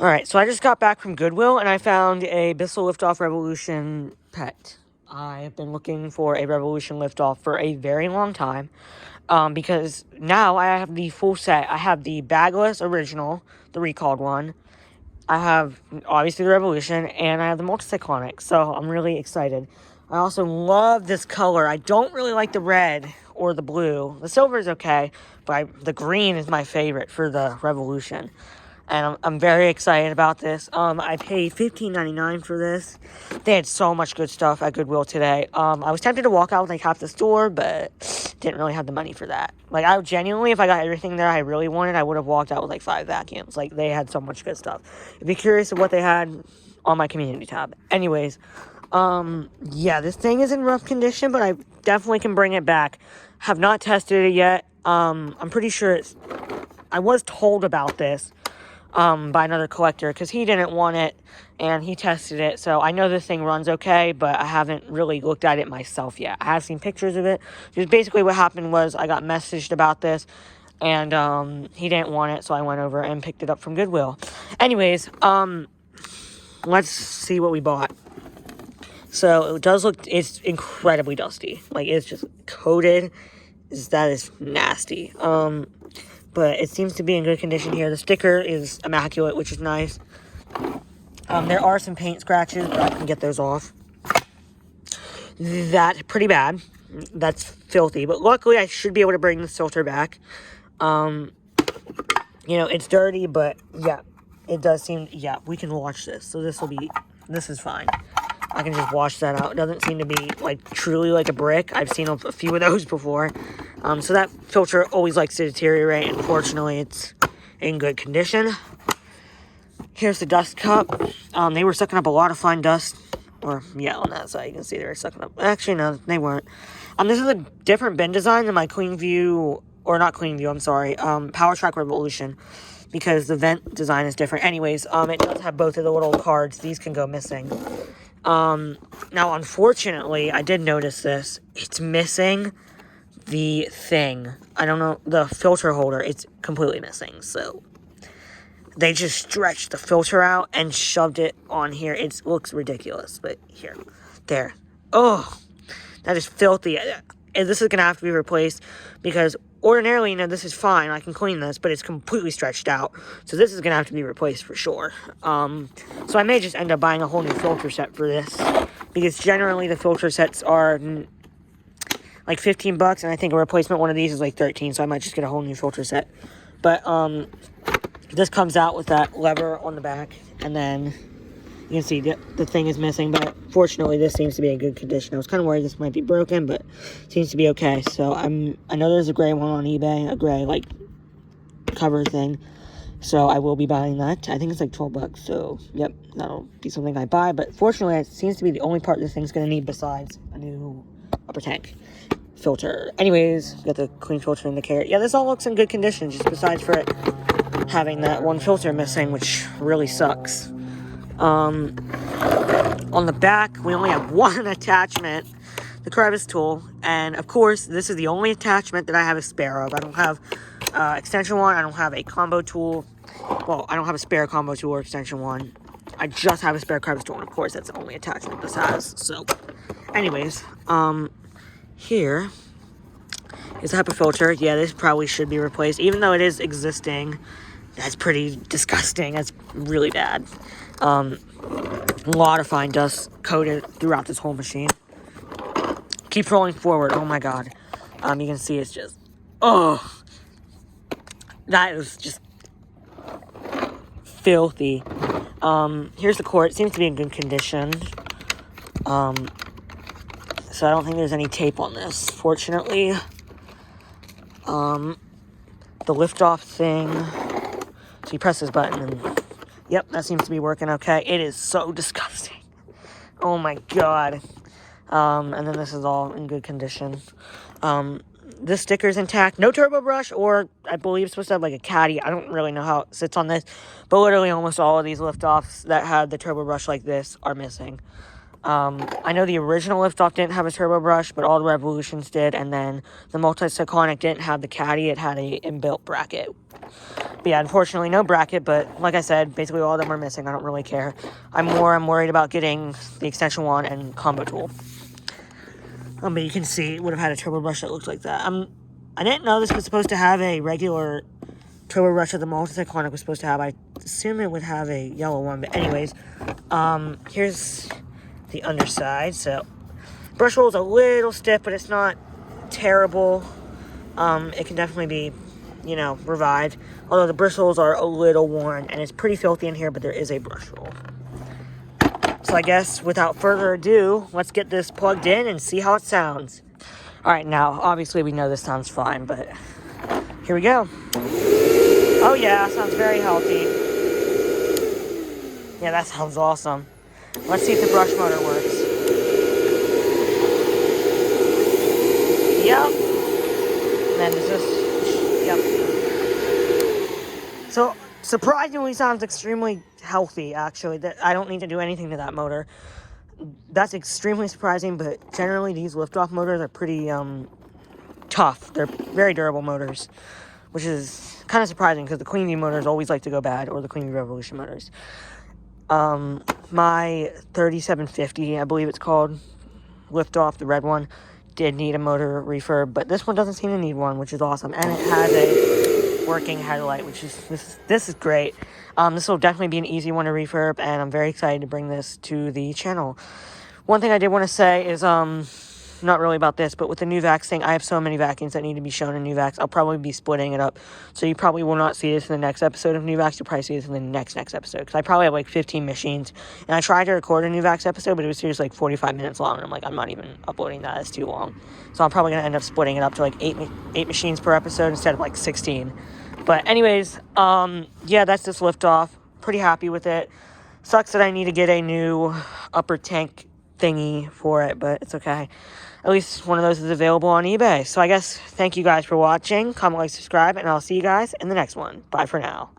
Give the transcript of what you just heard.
Alright, so I just got back from Goodwill, and I found a Bissell Liftoff Revolution pet. I have been looking for a Revolution Liftoff for a very long time, because now I have the full set. I have the bagless original, the recalled one. I have, obviously, the Revolution, and I have the multicyclonic, so I'm really excited. I also love this color. I don't really like the red or the blue. The silver is okay, but the green is my favorite for the Revolution. And I'm very excited about this. I paid $15.99 for this. They had so much good stuff at Goodwill today. I was tempted to walk out with like half the store, but didn't really have the money for that. Like, I genuinely, if I got everything there I really wanted, I would have walked out with like 5 vacuums. Like, they had so much good stuff. If you're curious of what they had on my community tab. Anyways, yeah, this thing is in rough condition, but I definitely can bring it back. Have not tested it yet. I'm pretty sure I was told about this by another collector, because he didn't want it, and he tested it, so I know this thing runs okay, but I haven't really looked at it myself yet. I have seen pictures of it. Just basically what happened was I got messaged about this, and he didn't want it, so I went over and picked it up from Goodwill. Anyways, let's see what we bought. So it does look, it's incredibly dusty. Like, it's just coated. That is nasty. But it seems to be in good condition here. The sticker is immaculate, which is nice. There are some paint scratches, but I can get those off. That's pretty bad. That's filthy. But luckily, I should be able to bring the filter back. You know, it's dirty, but yeah, it does seem, yeah, we can wash this. So this is fine. I can just wash that out. It doesn't seem to be, like, truly like a brick. I've seen a few of those before. So that filter always likes to deteriorate. Unfortunately, it's in good condition. Here's the dust cup. They were sucking up a lot of fine dust. Or, yeah, on that side, you can see they were sucking up. Actually, no, they weren't. This is a different bin design than my Clean View, or not Clean View, I'm sorry, Power Track Revolution, because the vent design is different. Anyways, it does have both of the little cards. These can go missing. Now, unfortunately, I did notice this. It's missing the thing. I don't know, the filter holder. It's completely missing, so they just stretched the filter out and shoved it on here. It looks ridiculous, but here, there. Oh, that is filthy. And this is going to have to be replaced, because ordinarily, you know, this is fine. I can clean this, but it's completely stretched out. So this is going to have to be replaced for sure. So I may just end up buying a whole new filter set for this, because generally the filter sets are like $15, and I think a replacement one of these is like $13, so I might just get a whole new filter set. But this comes out with that lever on the back, and then you can see the thing is missing, but fortunately this seems to be in good condition. I was kind of worried this might be broken, but it seems to be okay. So I know there's a gray one on eBay, a gray like cover thing. So I will be buying that. I think it's like $12, so yep, that'll be something I buy. But fortunately, it seems to be the only part this thing's going to need besides a new upper tank filter. Anyways, got the clean filter indicator. Yeah, this all looks in good condition, just besides for it having that one filter missing, which really sucks. On the back, we only have one attachment, the crevice tool, and of course, this is the only attachment that I have a spare of. I don't have extension one, I don't have a combo tool. Well, I don't have a spare combo tool or extension one. I just have a spare crevice tool, and of course, that's the only attachment this has. So, anyways, here is the HEPA filter. Yeah, this probably should be replaced, even though it is existing. That's pretty disgusting. That's really bad. A lot of fine dust coated throughout this whole machine. Keep rolling forward. Oh my god. You can see it's just, oh, that is just filthy. Here's the cord. It seems to be in good condition. So I don't think there's any tape on this, fortunately. The lift-off thing. So you press this button and, yep, that seems to be working okay. It is so disgusting. Oh my god. And then this is all in good condition. This sticker's intact. No turbo brush, or I believe it's supposed to have like a caddy. I don't really know how it sits on this. But literally almost all of these lift-offs that had the turbo brush like this are missing. I know the original liftoff didn't have a turbo brush, but all the Revolutions did, and then the multi-cyclonic didn't have the caddy, it had a inbuilt bracket. But yeah, unfortunately no bracket, but like I said, basically all of them are missing. I don't really care. I'm worried about getting the extension wand and combo tool. But you can see it would have had a turbo brush that looked like that. I didn't know this was supposed to have a regular turbo brush that the multi-cyclonic was supposed to have. I assume it would have a yellow one, but anyways, here's the underside. So brush roll is a little stiff, but it's not terrible. It can definitely be, you know, revived, although the bristles are a little worn, and it's pretty filthy in here, but there is a brush roll. So I guess without further ado, let's get this plugged in and see how it sounds. Alright, now obviously we know this sounds fine, but here we go. Oh yeah, sounds very healthy. Yeah, that sounds awesome. Let's see if the brush motor works. Yep. And then there's this, yep. So, surprisingly sounds extremely healthy, actually. I don't need to do anything to that motor. That's extremely surprising, but generally these liftoff motors are pretty, tough. They're very durable motors, which is kind of surprising because the Queen Bee motors always like to go bad, or the Queen Bee Revolution motors. My 3750, I believe it's called, liftoff, the red one, did need a motor refurb, but this one doesn't seem to need one, which is awesome. And it has a working headlight, which is, this is great. This will definitely be an easy one to refurb, and I'm very excited to bring this to the channel. One thing I did want to say is, not really about this, but with the new vacs thing, I have so many vacuums that need to be shown in new vacs. I'll probably be splitting it up, so you probably will not see this in the next episode of new vacs. You'll probably see this in the next episode, because I probably have like 15 machines, and I tried to record a new vacs episode, but it was seriously like 45 minutes long, and I'm like, I'm not even uploading that, it's too long. So I'm probably going to end up splitting it up to like 8 machines per episode instead of like 16. But anyways, yeah, that's this liftoff. Pretty happy with it. Sucks that I need to get a new upper tank thingy for it, but it's okay. At least one of those is available on eBay. So I guess thank you guys for watching. Comment, like, subscribe, and I'll see you guys in the next one. Bye for now.